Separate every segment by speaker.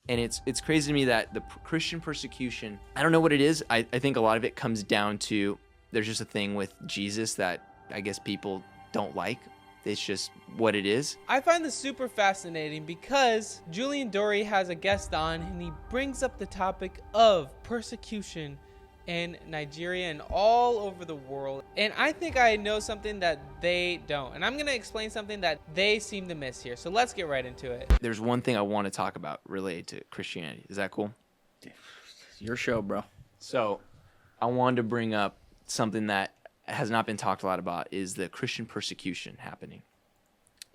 Speaker 1: And it's crazy to me that the Christian persecution, I don't know what it is. I think a lot of it comes down to there's just a thing with Jesus that I guess people don't like. It's just what it is.
Speaker 2: I find this super fascinating because Julian Dory has a guest on and he brings up the topic of persecution in Nigeria and all over the world. And I think I know something that they don't. And I'm going to explain something that they seem to miss here. So let's get right into it.
Speaker 1: There's one thing I want to talk about related to Christianity. Is that cool?
Speaker 3: Your show, bro.
Speaker 1: So I wanted to bring up something that has not been talked a lot about is the Christian persecution happening.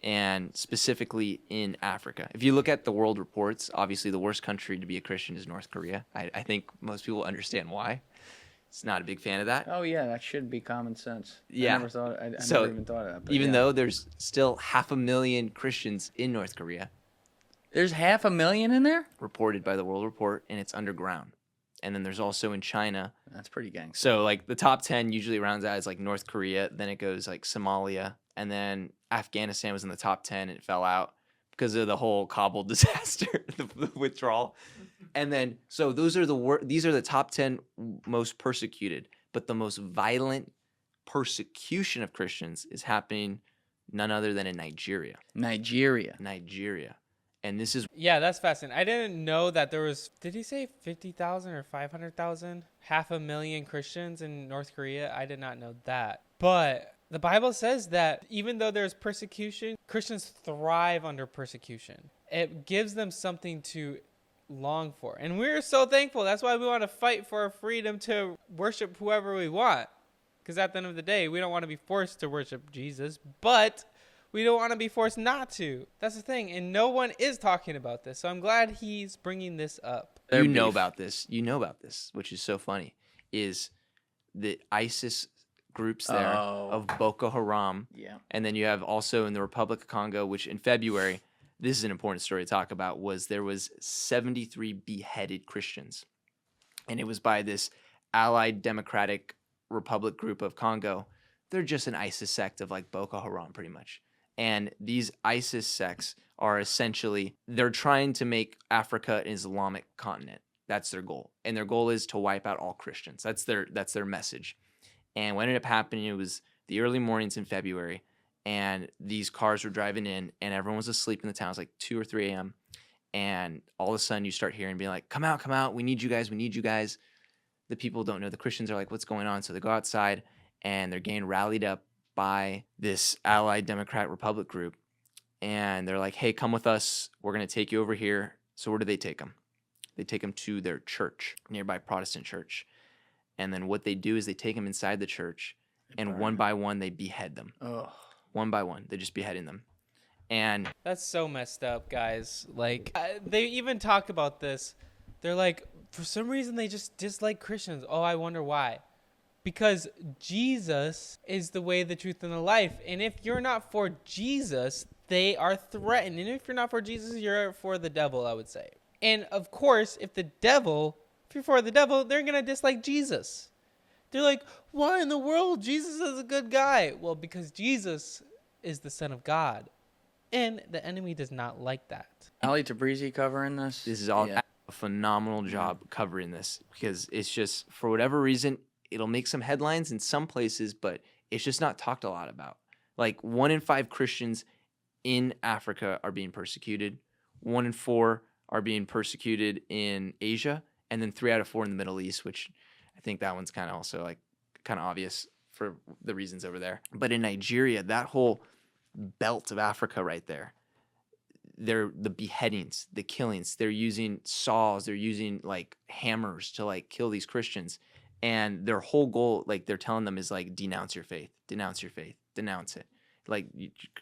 Speaker 1: And specifically in Africa. If you look at the world reports, obviously the worst country to be a Christian is North Korea. I think most people understand why. It's not a big fan of that.
Speaker 3: Oh yeah, that should be common sense.
Speaker 1: Yeah.
Speaker 3: I never even thought of that. But
Speaker 1: even though there's still 500,000 Christians in North Korea.
Speaker 3: There's 500,000 in there?
Speaker 1: Reported by the World Report, and it's underground. And then there's also in China.
Speaker 3: That's pretty gangster.
Speaker 1: So like the top 10 usually rounds out as like North Korea, then it goes like Somalia, and then Afghanistan was in the top 10 and it fell out because of the whole Kabul disaster, the withdrawal. And then so these are the top 10 most persecuted, but the most violent persecution of Christians is happening none other than in Nigeria.
Speaker 3: Nigeria.
Speaker 1: And this is
Speaker 2: Yeah, that's fascinating. I didn't know that there was, did he say 50,000 or 500,000? 500,000 Christians in North Korea? I did not know that. But the Bible says that even though there's persecution, Christians thrive under persecution. It gives them something to long for. And we're so thankful. That's why we want to fight for our freedom to worship whoever we want. Because at the end of the day, we don't want to be forced to worship Jesus, but we don't want to be forced not to. That's the thing. And no one is talking about this. So I'm glad he's bringing this up.
Speaker 1: you know about this, which is so funny, is the ISIS groups there of Boko Haram.
Speaker 3: Yeah.
Speaker 1: And then you have also in the Republic of Congo, which in February, this is an important story to talk about, there was 73 beheaded Christians. And it was by this Allied Democratic Republic group of Congo. They're just an ISIS sect of like Boko Haram pretty much. And these ISIS sects are essentially, they're trying to make Africa an Islamic continent. That's their goal. And their goal is to wipe out all Christians. That's their message. And what ended up happening, it was the early mornings in February, and these cars were driving in, and everyone was asleep in the town. It was like 2 or 3 a.m. And all of a sudden you start hearing, being like, come out, we need you guys. The people don't know. The Christians are like, what's going on? So they go outside, and they're getting rallied up by this Allied Democratic Republic group. And they're like, hey, come with us. We're going to take you over here. So where do they take them? They take them to their church, nearby Protestant church. And then what they do is they take them inside the church, and one by one, they behead them.
Speaker 3: Oh.
Speaker 1: One by one, they're just beheading them. And
Speaker 2: That's so messed up, guys. Like, they even talk about this. They're like, for some reason, they just dislike Christians. Oh, I wonder why. Because Jesus is the way, the truth, and the life. And if you're not for Jesus, they are threatened. And if you're not for Jesus, you're for the devil, I would say. And of course, if you're for the devil, they're going to dislike Jesus. They're like, why in the world? Jesus is a good guy. Well, because Jesus is the Son of God. And the enemy does not like that.
Speaker 3: Ali Tabrizi covering this.
Speaker 1: this is all a phenomenal job covering this, because it's just, for whatever reason, it'll make some headlines in some places, but it's just not talked a lot about. Like 1 in 5 Christians in Africa are being persecuted. 1 in 4 are being persecuted in Asia. And then 3 out of 4 in the Middle East, which I think that one's kind of also like kind of obvious for the reasons over there. But in Nigeria, that whole belt of Africa right there, the beheadings, the killings, they're using saws, they're using like hammers to like kill these Christians. And their whole goal, like they're telling them, is like, denounce your faith, denounce it. Like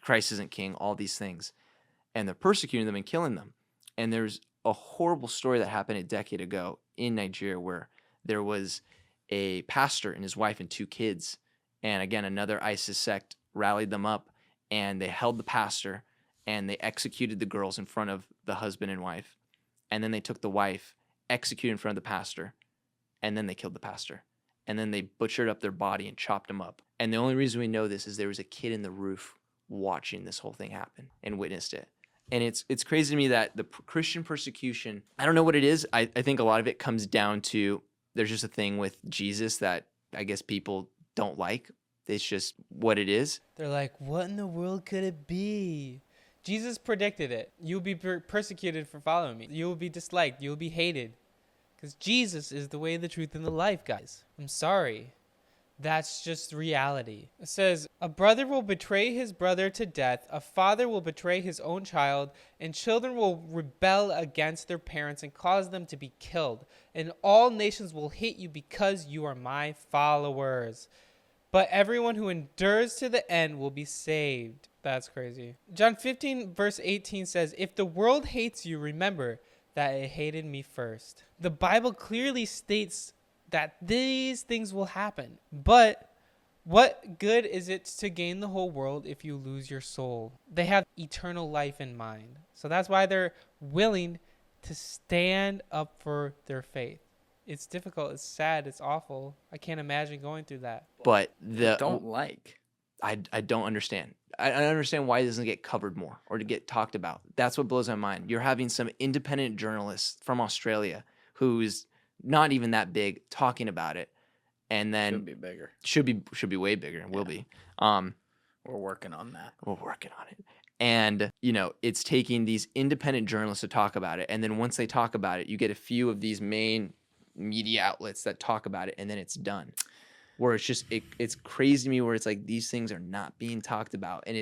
Speaker 1: Christ isn't king, all these things. And they're persecuting them and killing them. And there's a horrible story that happened a decade ago in Nigeria where there was a pastor and his wife and 2 kids. And again, another ISIS sect rallied them up, and they held the pastor and they executed the girls in front of the husband and wife. And then they took the wife, executed in front of the pastor, and then they killed the pastor. And then they butchered up their body and chopped him up. And the only reason we know this is there was a kid in the roof watching this whole thing happen and witnessed it. And it's crazy to me that the Christian persecution, I don't know what it is. I think a lot of it comes down to there's just a thing with Jesus that I guess people don't like. It's just what it is.
Speaker 2: They're like, what in the world could it be? Jesus predicted it. You'll be persecuted for following me. You will be disliked. You will be hated. Because Jesus is the way, the truth, and the life, guys. I'm sorry. That's just reality. It says, a brother will betray his brother to death, a father will betray his own child, and children will rebel against their parents and cause them to be killed. And all nations will hate you because you are my followers. But everyone who endures to the end will be saved. That's crazy. John 15 verse 18 says, if the world hates you, remember that it hated me first. The Bible clearly states that these things will happen. But what good is it to gain the whole world if you lose your soul? They have eternal life in mind. So that's why they're willing to stand up for their faith. It's difficult. It's sad. It's awful. I can't imagine going through that.
Speaker 1: But I don't understand. I don't understand why it doesn't get covered more or to get talked about. That's what blows my mind. You're having some independent journalist from Australia who's not even that big talking about it, and then
Speaker 3: Should be bigger.
Speaker 1: Should be way bigger and will be.
Speaker 3: We're working on that.
Speaker 1: We're working on it. And, it's taking these independent journalists to talk about it. And then once they talk about it, you get a few of these main media outlets that talk about it, and then it's done. Where it's just, it's crazy to me where it's like these things are not being talked about. And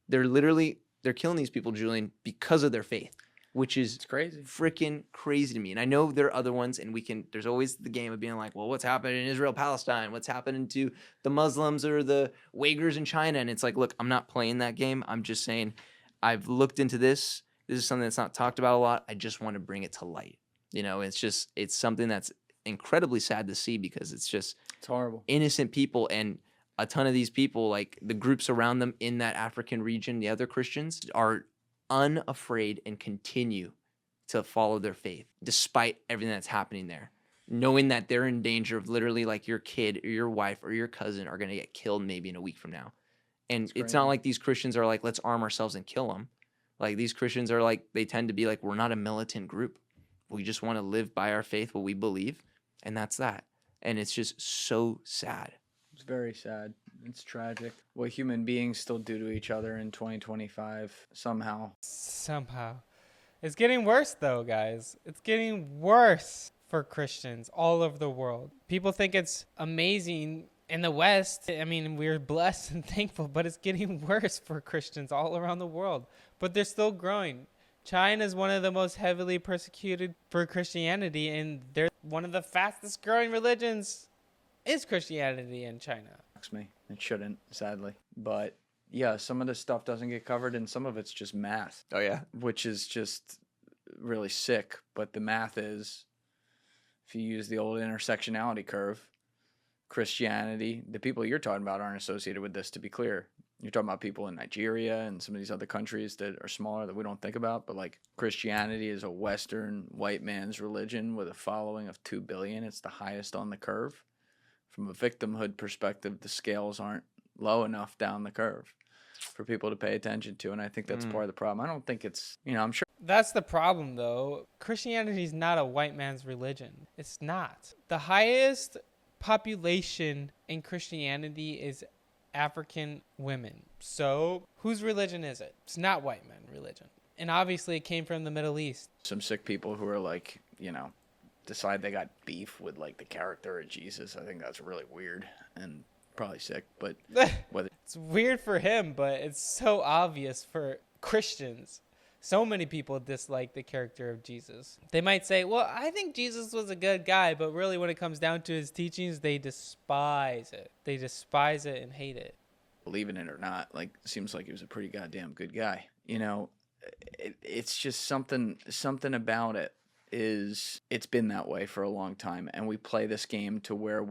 Speaker 1: they're killing these people, Julian, because of their faith, which is
Speaker 3: crazy.
Speaker 1: Freaking crazy to me. And I know there are other ones, and there's always the game of being like, well, what's happening in Israel, Palestine? What's happening to the Muslims or the Uyghurs in China? And it's like, look, I'm not playing that game. I'm just saying I've looked into this. This is something that's not talked about a lot. I just want to bring it to light. It's something that's incredibly sad to see because it's
Speaker 3: horrible.
Speaker 1: Innocent people, and a ton of these people, like the groups around them in that African region, the other Christians, are unafraid and continue to follow their faith despite everything that's happening there, knowing that they're in danger of literally like your kid or your wife or your cousin are going to get killed maybe in a week from now. And it's not like these Christians are like, let's arm ourselves and kill them. Like these Christians are like, they tend to be like, we're not a militant group. We just want to live by our faith, what we believe. And that's that. And it's just so sad.
Speaker 3: It's very sad. It's tragic. What human beings still do to each other in 2025 somehow.
Speaker 2: It's getting worse though, guys. It's getting worse for Christians all over the world. People think it's amazing in the West. I mean, we're blessed and thankful, but it's getting worse for Christians all around the world. But they're still growing. China is one of the most heavily persecuted for Christianity, and they're one of the fastest growing religions is Christianity in China.
Speaker 3: Me. It shouldn't, sadly. But yeah, some of this stuff doesn't get covered, and some of it's just math.
Speaker 1: Oh, yeah.
Speaker 3: Which is just really sick. But the math is, if you use the old intersectionality curve, Christianity, the people you're talking about aren't associated with this, to be clear. You're talking about people in Nigeria and some of these other countries that are smaller that we don't think about. But like Christianity is a Western white man's religion with a following of 2 billion. It's the highest on the curve. From a victimhood perspective, the scales aren't low enough down the curve for people to pay attention to. And I think that's part of the problem. I don't think it's, I'm sure.
Speaker 2: That's the problem, though. Christianity is not a white man's religion. It's not. The highest population in Christianity is African women. So whose religion is it? It's not white men religion. And obviously it came from the Middle East.
Speaker 3: Some sick people who are like, decide they got beef with like the character of Jesus. I think that's really weird and probably sick, but whether
Speaker 2: it's weird for him, but it's so obvious for Christians. So many people dislike the character of Jesus. They might say, well, I think Jesus was a good guy, but really when it comes down to his teachings, they despise it. They despise it and hate it.
Speaker 3: Believe in it or not, like, seems like he was a pretty goddamn good guy. It's just something about it. It's been that way for a long time, and we play this game to where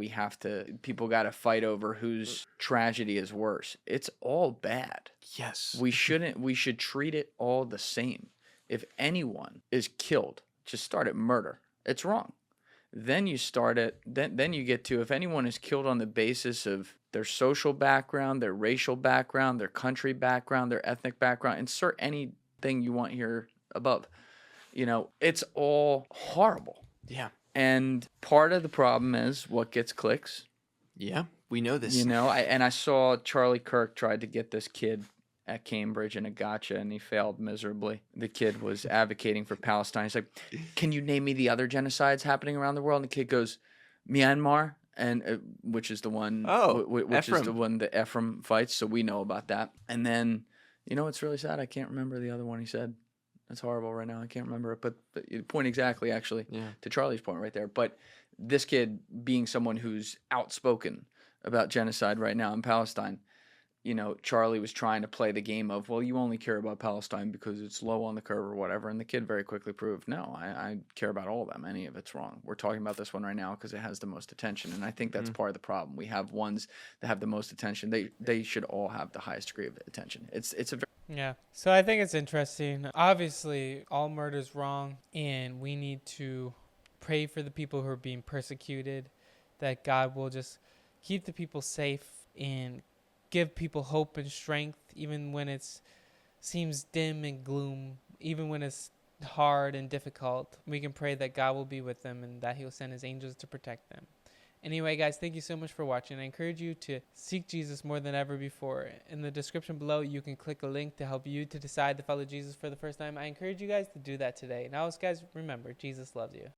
Speaker 3: people got to fight over whose tragedy is worse. It's all bad.
Speaker 1: Yes.
Speaker 3: We should treat it all the same. If anyone is killed, just start at murder. It's wrong. Then you start at, then you get to, if anyone is killed on the basis of their social background, their racial background, their country background, their ethnic background, insert any thing you want here above. You know, it's all horrible.
Speaker 1: Yeah.
Speaker 3: And part of the problem is what gets clicks.
Speaker 1: Yeah. We know this.
Speaker 3: You know, I saw Charlie Kirk tried to get this kid at Cambridge in a gotcha, and he failed miserably. The kid was advocating for Palestine. He's like, "Can you name me the other genocides happening around the world?" And the kid goes, "Myanmar," and which is the one, which is the one that Ephraim fights. So we know about that. And then, you know, it's really sad. I can't remember the other one he said. That's horrible right now. I can't remember it. But the point exactly, actually, to Charlie's point right there. But this kid being someone who's outspoken about genocide right now in Palestine, you know, Charlie was trying to play the game of, well, you only care about Palestine because it's low on the curve or whatever. And the kid very quickly proved, no, I care about all of them. Any of it's wrong. We're talking about this one right now because it has the most attention. And I think that's part of the problem. We have ones that have the most attention. They should all have the highest degree of attention. It's a very...
Speaker 2: Yeah. So I think it's interesting. Obviously, all murder is wrong, and we need to pray for the people who are being persecuted, that God will just keep the people safe and give people hope and strength, even when it seems dim and gloom, even when it's hard and difficult. We can pray that God will be with them and that he'll send his angels to protect them. Anyway, guys, thank you so much for watching. I encourage you to seek Jesus more than ever before. In the description below, you can click a link to help you to decide to follow Jesus for the first time. I encourage you guys to do that today. Now, guys, remember, Jesus loves you.